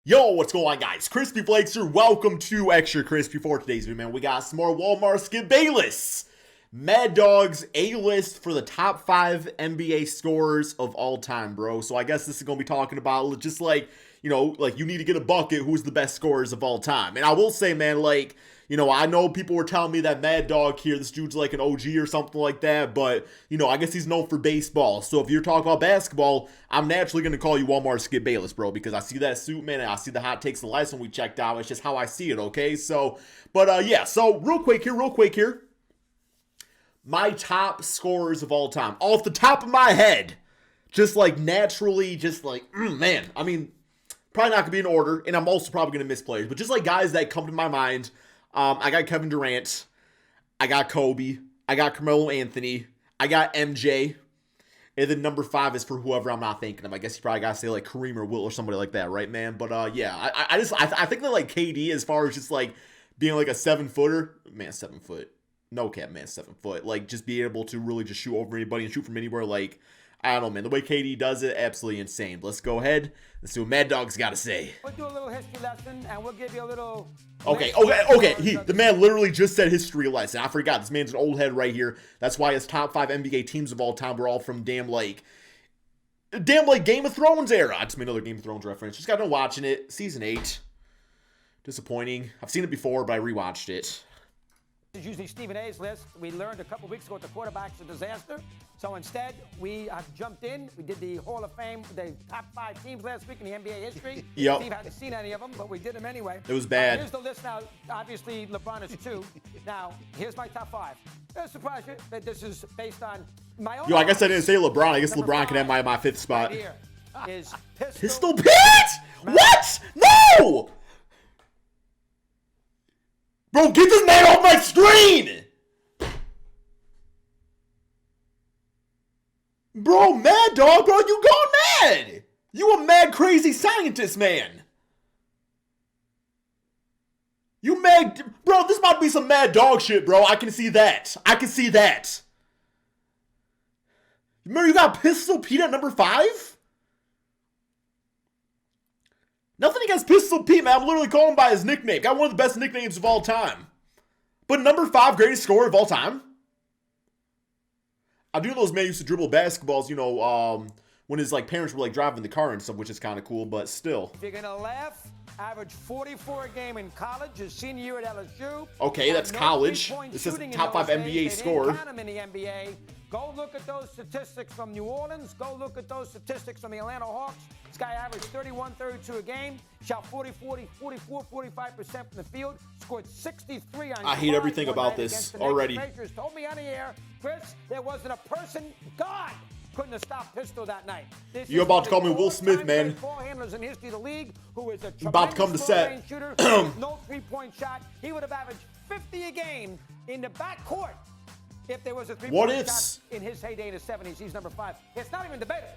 Yo, what's going on, guys? Crispy Flakes here. Welcome to Extra Crispy for today's video, man. We got some more Walmart Skip Bayless. Mad Dog's A-list for the top 5 NBA scorers of all time, bro. So I guess this is going to be talking about just like, you need to get a bucket. Who's the best scorers of all time? And I will say, man, I know people were telling me that Mad Dog here, this dude's like an OG or something like that, but, I guess he's known for baseball. So if you're talking about basketball, I'm naturally going to call you Walmart Skip Bayless, bro, because I see that suit, man, and I see the hot takes and the last one we checked out. It's just how I see it, okay? So, but, yeah, so real quick here. My top scorers of all time, off the top of my head, just like naturally, man, I mean, probably not going to be in order, and I'm also probably going to miss players, but just like guys that come to my mind. I got Kevin Durant, I got Kobe, I got Carmelo Anthony, I got MJ, and then number 5 is for whoever I'm not thinking of. I guess you probably gotta say like Kareem or Will or somebody like that, right, man? But yeah, I think that like KD, as far as just like being like a 7-footer, man, 7 foot, no cap, man, 7 foot, like just being able to really just shoot over anybody and shoot from anywhere, like I don't know, man. The way KD does it, absolutely insane. Let's go ahead. Let's see what Mad Dog's got to say. We'll do a little history lesson, and we'll give you a little... Okay. The man literally just said history lesson. I forgot. This man's an old head right here. That's why his top 5 NBA teams of all time were all from damn Game of Thrones era. I just made another Game of Thrones reference. Just got done watching it. Season 8. Disappointing. I've seen it before, but I rewatched it. Is usually Stephen A's list. We learned a couple weeks ago that the quarterback's a disaster. So instead, we have jumped in. We did the Hall of Fame, the top 5 teams last week in the NBA history. Yep. Steve hadn't seen any of them, but we did them anyway. It was bad. Here's the list now. Obviously, LeBron is 2. Now, here's my top 5. It'll surprise you that this is based on my own... Yo, I guess I didn't say LeBron. I guess LeBron can have my 5th spot. Right here is Pistol Pete? What? No! Bro, get this man off my screen! Bro, Mad Dog, bro, you gone mad! You a mad crazy scientist, man. You mad... Bro, this might be some Mad Dog shit, bro. I can see that. Remember, you got Pistol Pete at number 5? Nothing against Pistol Pete, man. I'm literally calling him by his nickname. Got one of the best nicknames of all time. But number 5 greatest scorer of all time? I do know those men used to dribble basketballs, when his parents were driving the car and stuff, which is kind of cool, but still. If you're going to laugh, average 44 a game in college, his senior year at LSU. Okay, that's college. This is top 5 NBA scorer. Count him in the NBA. Go look at those statistics from New Orleans. Go look at those statistics from the Atlanta Hawks. This guy averaged 31, 32 a game, shot 44, 45% from the field, scored 63 on I hate everything about this already. Patriots told me on the air, Chris, there wasn't a person, God, couldn't have stopped Pistol that night. You're about to call me Will Smith, man. Ball handlers in history of the league, who is a about to come to set. Shooter, no three-point shot. He would have averaged 50 a game in the backcourt if there was a three-point shot in his heyday in the 70s. He's number 5. It's not even debatable.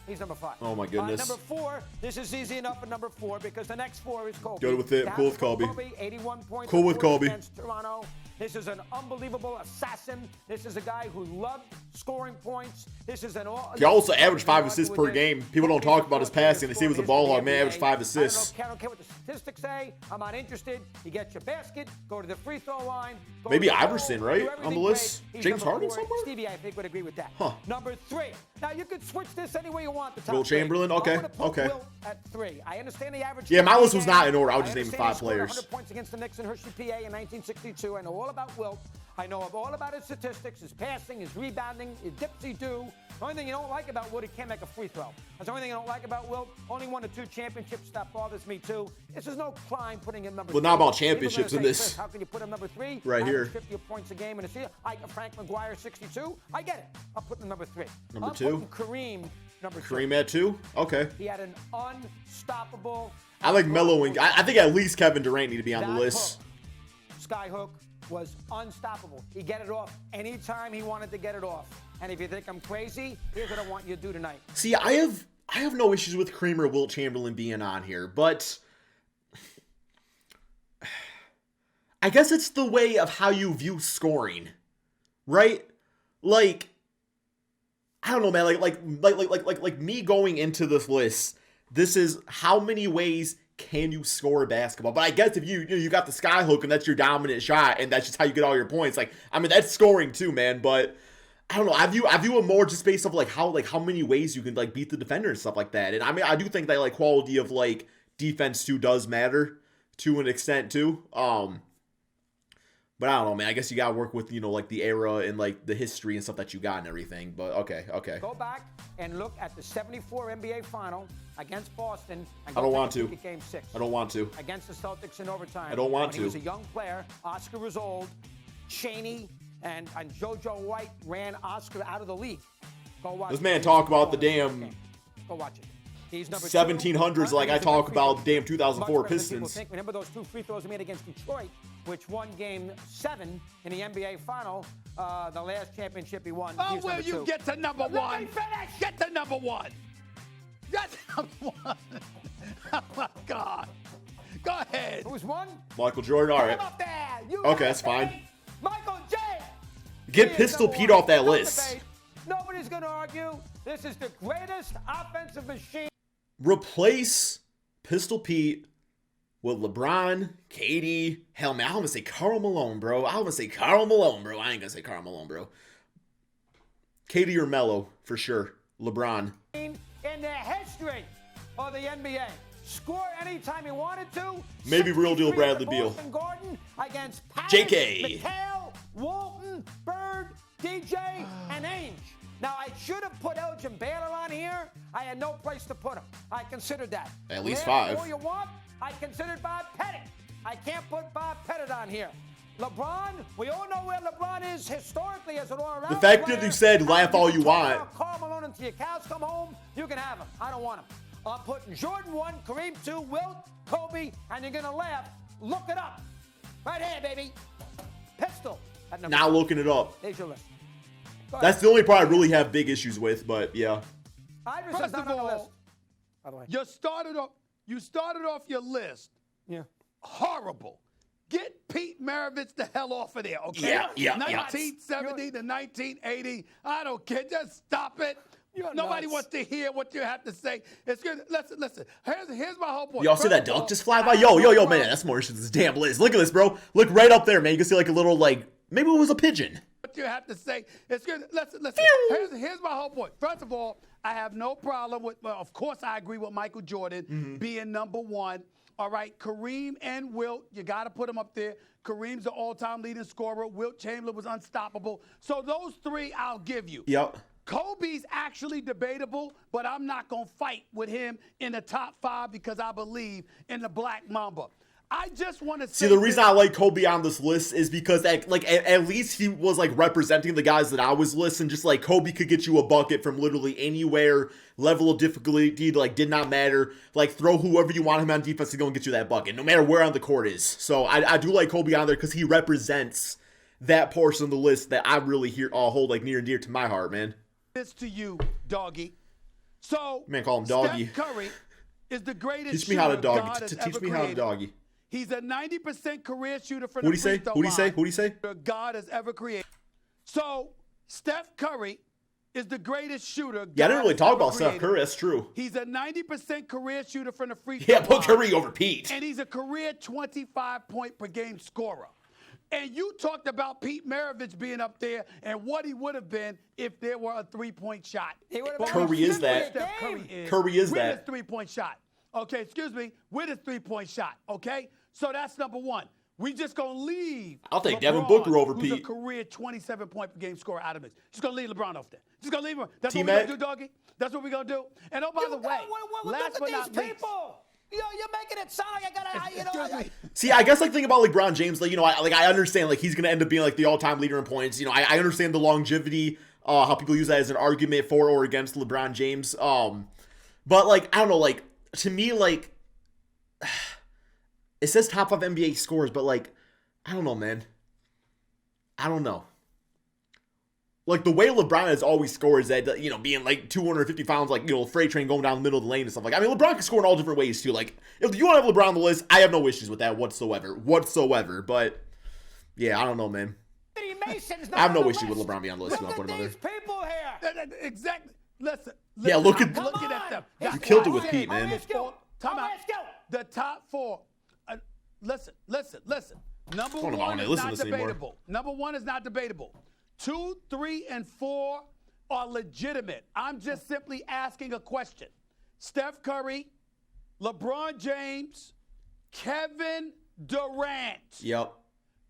He's number 5. Oh, my goodness. Number 4, this is easy enough at number 4 because the next 4 is Kobe. Good with it. Cool with Kobe. 81 points. Cool with Kobe. Against Toronto. This is an unbelievable assassin. This is a guy who loved scoring points. This is an all. He also averaged 5 assists per game. People don't talk about his passing. They say he was a ball hog. Man, averaged 5 assists. I don't care what the statistics say. I'm not interested. You get your basket. Go to the free throw line. Maybe Iverson, right? On the list. James Harden somewhere? Stevie, I think, would agree with that. Huh. Number 3. Now, you could switch this any way you want. The top Will Chamberlain? Okay. Okay. Will at 3. I understand the average. Yeah, my list was not in order. I was just naming 5 players. 100 points against the Knicks in Hershey, PA in 1962. I know all about Wilt. I know all about his statistics, his passing, his rebounding, his dipsy-do. The only thing you don't like about Wilt, he can't make a free throw. That's the only thing I don't like about Wilt. Only 1 or 2 championships. That bothers me, too. This is no crime putting him number 3. Well, not about championships in this. How can you put him number 3? Right here. 50 points a game in a season. Frank McGuire, 62. I get it. I'll put him number 3. Number 2? Kareem, number 2. Kareem at 2? Okay. He had an unstoppable... I like Melo and... I think at least Kevin Durant need to be on the list. Skyhook was unstoppable. He get it off anytime he wanted to get it off. And if you think I'm crazy, here's what I want you to do tonight. See, I have no issues with Kareem or Wilt Chamberlain being on here, but I guess it's the way of how you view scoring, right? Like, I don't know, man. Like me going into this list, this is how many ways can you score basketball? But I guess if you got the sky hook and that's your dominant shot and that's just how you get all your points, like, I mean, that's scoring too, man. But I don't know. I view it more just based off how many ways you can like beat the defender and stuff like that. And I mean, I do think that like quality of like defense too does matter to an extent too. But I don't know, man. I guess you gotta work with, like the era and like the history and stuff that you got and everything. But okay. Go back and look at the '74 NBA Final against Boston. And I don't want to. Game 6. I don't want to. Against the Celtics in overtime. I don't want to. He was a young player. Oscar was old. Cheney and JoJo White ran Oscar out of the league. Go watch. This man talk about the damn. Go watch it. He's number 1700s like I talk about the damn 2004 Pistons. Remember those 2 free throws he made against Detroit, which won Game 7 in the NBA Final, the last championship he won. Oh, will you get to number 1? Get to number 1. Get to number 1. Oh, my God. Go ahead. Who's one? Michael Jordan. All right. Up there. Okay, that's fine. Michael J. Get Pistol Pete off that list. Nobody's going to argue. This is the greatest offensive machine. Replace Pistol Pete with LeBron, KD. Hell, man, I'm going to say Karl Malone, bro. I ain't going to say Karl Malone, bro. KD or Melo, for sure. LeBron. In the history of the NBA. Score anytime he wanted to. Maybe real deal Bradley Beal. Gordon against Patton, JK. McHale, Walton, Bird, DJ, and Ainge. Now, I should have put Elgin Baylor on here. I had no place to put him. I considered that. At least 5. All you want, I considered Bob Pettit. I can't put Bob Pettit on here. LeBron, we all know where LeBron is historically as an all-around. The fact that you said laugh all you want. Karl Malone until your cows come home, you can have him. I don't want him. I'm putting Jordan 1, Kareem 2, Wilt, Kobe, and you're going to laugh. Look it up. Right here, baby. Pistol. Now looking it up. There's your list. That's the only part I really have big issues with, but yeah. First of all, you started off your list. Yeah. Horrible. Get Pete Maravich the hell off of there, okay? Yeah. 1970 to 1980. I don't care. Just stop it. Nobody wants to hear what you have to say. It's good. Listen. Here's my whole point. Y'all see that dunk just fly by? Yo, man, that's more shit than this damn list. Look at this, bro. Look right up there, man. You can see like a little, like, maybe it was a pigeon. What you have to say. It's good. Listen. Here's my whole point. First of all, I have no problem with, well, of course I agree with Michael Jordan being number 1. All right, Kareem and Wilt, you got to put them up there. Kareem's the all-time leading scorer. Wilt Chamberlain was unstoppable. So those 3 I'll give you. Yep. Kobe's actually debatable, but I'm not going to fight with him in the top 5 because I believe in the Black Mamba. I just want to see the reason I like Kobe on this list is because at least he was like representing the guys that I was listing. Just like Kobe could get you a bucket from literally anywhere, level of difficulty like did not matter. Like throw whoever you want him on defense to go and get you that bucket, no matter where on the court is. So I do like Kobe on there because he represents that portion of the list that I really hold like near and dear to my heart, man. This to you, doggy. So man, call him doggy. Steph Curry is the greatest. Teach me how to doggy. Teach me how to doggy. He's a 90% career shooter from the free throw line. Who'd he say? God has ever created. So, Steph Curry is the greatest shooter. Yeah, I didn't really talk about Steph Curry. That's true. He's a 90% career shooter from the free throw line. Yeah, put Curry over Pete. And he's a career 25-point-per-game scorer. And you talked about Pete Maravich being up there and what he would have been if there were a three-point shot. Curry is that. Curry is that. With his three-point shot. Okay, excuse me. With his three-point shot. Okay? So that's number 1. We just going to leave. I'll take LeBron, Devin Booker over who's Pete. a career 27-point-per-game scorer out of it. Just going to leave LeBron off there. Just going to leave him. That's T-Mac. what we're going to do, doggy. That's what we're going to do. And oh, by the way, last but not least. You're making it sound like I gotta, See, I guess like thinking about like LeBron James, like I understand like he's gonna end up being like the all-time leader in points. I understand the longevity, how people use that as an argument for or against LeBron James. But like I don't know, like to me like it says top 5 NBA scores, but like I don't know, man. I don't know. Like, the way LeBron has always scored is that, being, like, 250 pounds, like, freight train going down the middle of the lane and stuff like that. I mean, LeBron can score in all different ways, too. Like, if you want to have LeBron on the list, I have no issues with that whatsoever. But, yeah, I don't know, man. I have no issue with LeBron being on the list. Look at these people here. Exactly. Listen. Yeah, look at them. You killed it with Pete, man. Time out. The top 4. Listen. Number don't know if I one wanna is listen not to this anymore. debatable. Number 1 is not debatable. 2, 3, and 4 are legitimate. I'm just simply asking a question. Steph Curry, LeBron James, Kevin Durant. Yep.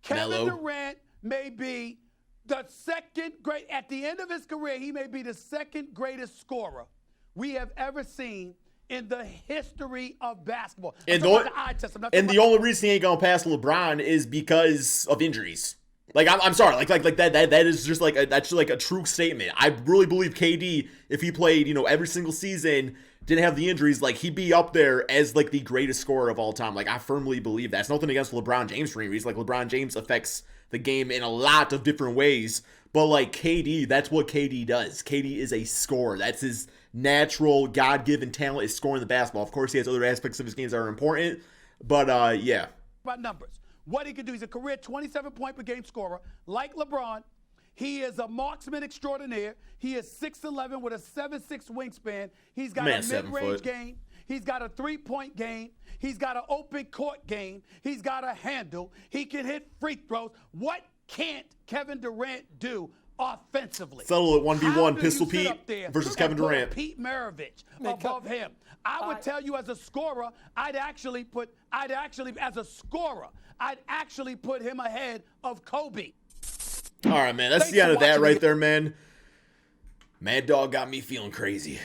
Kevin Melo. Durant may be the second great, at the end of his career, he may be the second greatest scorer we have ever seen in the history of basketball. And I'm talking about the eye test. I'm not And talking the about- only reason he ain't gonna pass LeBron is because of injuries. Like I'm sorry, like that is just like that's like a true statement. I really believe KD, if he played, every single season, didn't have the injuries, like he'd be up there as like the greatest scorer of all time. Like I firmly believe that. It's nothing against LeBron James for any reason. Like LeBron James affects the game in a lot of different ways, but like KD, that's what KD does. KD is a scorer. That's his natural God-given talent, is scoring the basketball. Of course, he has other aspects of his games that are important, but yeah. About numbers. What he can do, he's a career 27-point per game scorer. Like LeBron, he is a marksman extraordinaire. He is 6'11" with a 7'6" wingspan. He's got Man, a 7 mid-range foot. game. He's got a three-point game. He's got an open court game. He's got a handle. He can hit free throws. What can't Kevin Durant do offensively? Settle it 1v1, How do Pistol you sit Pete up there versus and Kevin put a Durant. Pete Maravich above him? I would tell you as a scorer, I'd actually put him ahead of Kobe. All right, man. That's Thanks the end for of that watching right me. there, man. Mad Dog got me feeling crazy.